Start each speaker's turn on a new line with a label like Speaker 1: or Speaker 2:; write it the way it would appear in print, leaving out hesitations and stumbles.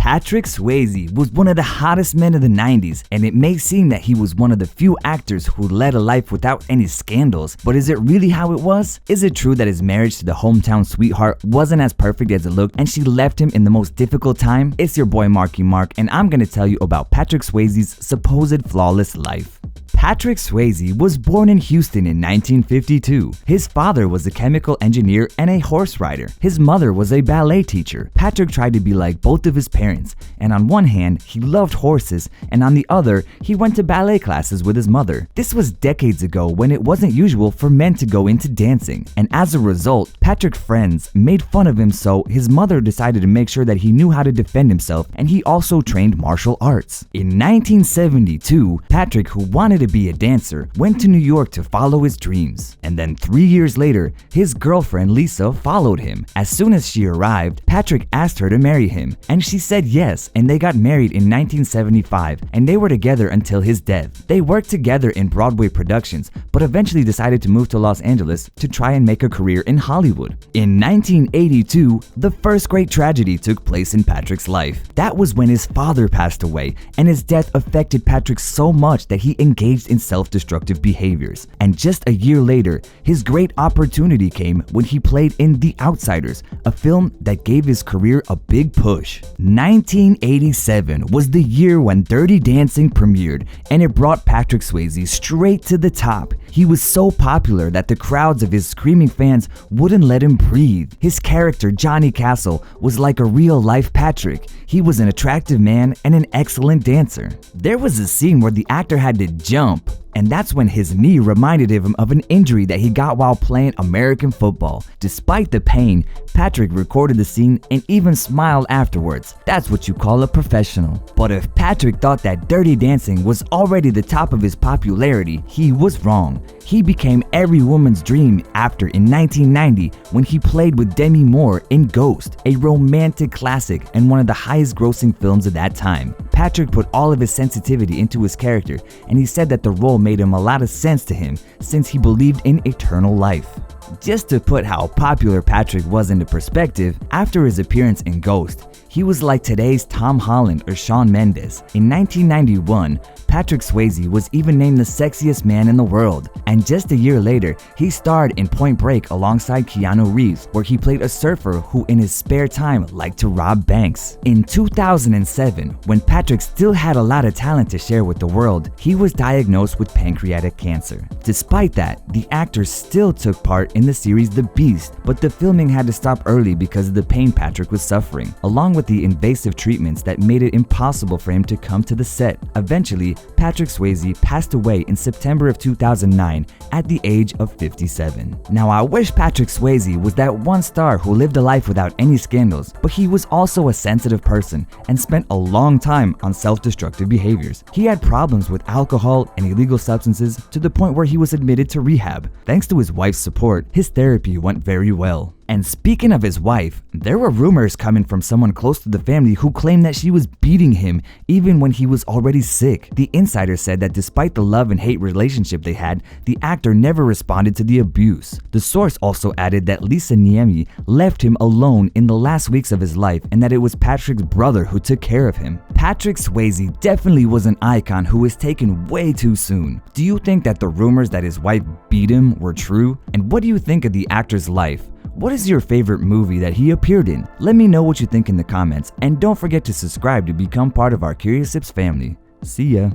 Speaker 1: Patrick Swayze was one of the hottest men of the 90s, and it may seem that he was one of the few actors who led a life without any scandals, but is it really how it was? Is it true that his marriage to the hometown sweetheart wasn't as perfect as it looked and she left him in the most difficult time? It's your boy Marky Mark, and I'm gonna tell you about Patrick Swayze's supposed flawless life. Patrick Swayze was born in Houston in 1952. His father was a chemical engineer and a horse rider. His mother was a ballet teacher. Patrick tried to be like both of his parents, and on one hand, he loved horses, and on the other, he went to ballet classes with his mother. This was decades ago when it wasn't usual for men to go into dancing, and as a result, Patrick's friends made fun of him, so his mother decided to make sure that he knew how to defend himself, and he also trained martial arts. In 1972, Patrick, who wanted to be a dancer, went to New York to follow his dreams. And then 3 years later, his girlfriend Lisa followed him. As soon as she arrived, Patrick asked her to marry him, and she said yes, and they got married in 1975, and they were together until his death. They worked together in Broadway productions, but eventually decided to move to Los Angeles to try and make a career in Hollywood. In 1982, the first great tragedy took place in Patrick's life. That was when his father passed away, and his death affected Patrick so much that he engaged in self-destructive behaviors. And just a year later, his great opportunity came when he played in The Outsiders, a film that gave his career a big push. 1987 was the year when Dirty Dancing premiered, and it brought Patrick Swayze straight to the top. He was so popular that the crowds of his screaming fans wouldn't let him breathe. His character, Johnny Castle, was like a real-life Patrick. He was an attractive man and an excellent dancer. There was a scene where the actor had to jump, and that's when his knee reminded him of an injury that he got while playing American football. Despite the pain, Patrick recorded the scene and even smiled afterwards. That's what you call a professional. But if Patrick thought that Dirty Dancing was already the top of his popularity, he was wrong. He became every woman's dream after in 1990 when he played with Demi in Ghost, a romantic classic and one of the highest grossing films of that time. Patrick put all of his sensitivity into his character, and he said that the role made a lot of sense to him since he believed in eternal life. Just to put how popular Patrick was into perspective, after his appearance in Ghost, he was like today's Tom Holland or Shawn Mendes. In 1991, Patrick Swayze was even named the sexiest man in the world, and just a year later, he starred in Point Break alongside Keanu Reeves, where he played a surfer who in his spare time liked to rob banks. In 2007, when Patrick still had a lot of talent to share with the world, he was diagnosed with pancreatic cancer. Despite that, the actor still took part in the series The Beast, but the filming had to stop early because of the pain Patrick was suffering, along with the invasive treatments that made it impossible for him to come to the set. Eventually, Patrick Swayze passed away in September of 2009 at the age of 57. Now, I wish Patrick Swayze was that one star who lived a life without any scandals, but he was also a sensitive person and spent a long time on self-destructive behaviors. He had problems with alcohol and illegal substances to the point where he was admitted to rehab. Thanks to his wife's support, his therapy went very well. And speaking of his wife, there were rumors coming from someone close to the family who claimed that she was beating him even when he was already sick. The insider said that despite the love and hate relationship they had, the actor never responded to the abuse. The source also added that Lisa Niemi left him alone in the last weeks of his life and that it was Patrick's brother who took care of him. Patrick Swayze definitely was an icon who was taken way too soon. Do you think that the rumors that his wife beat him were true? And what do you think of the actor's life? What is your favorite movie that he appeared in? Let me know what you think in the comments, and don't forget to subscribe to become part of our Curious Sips family. See ya!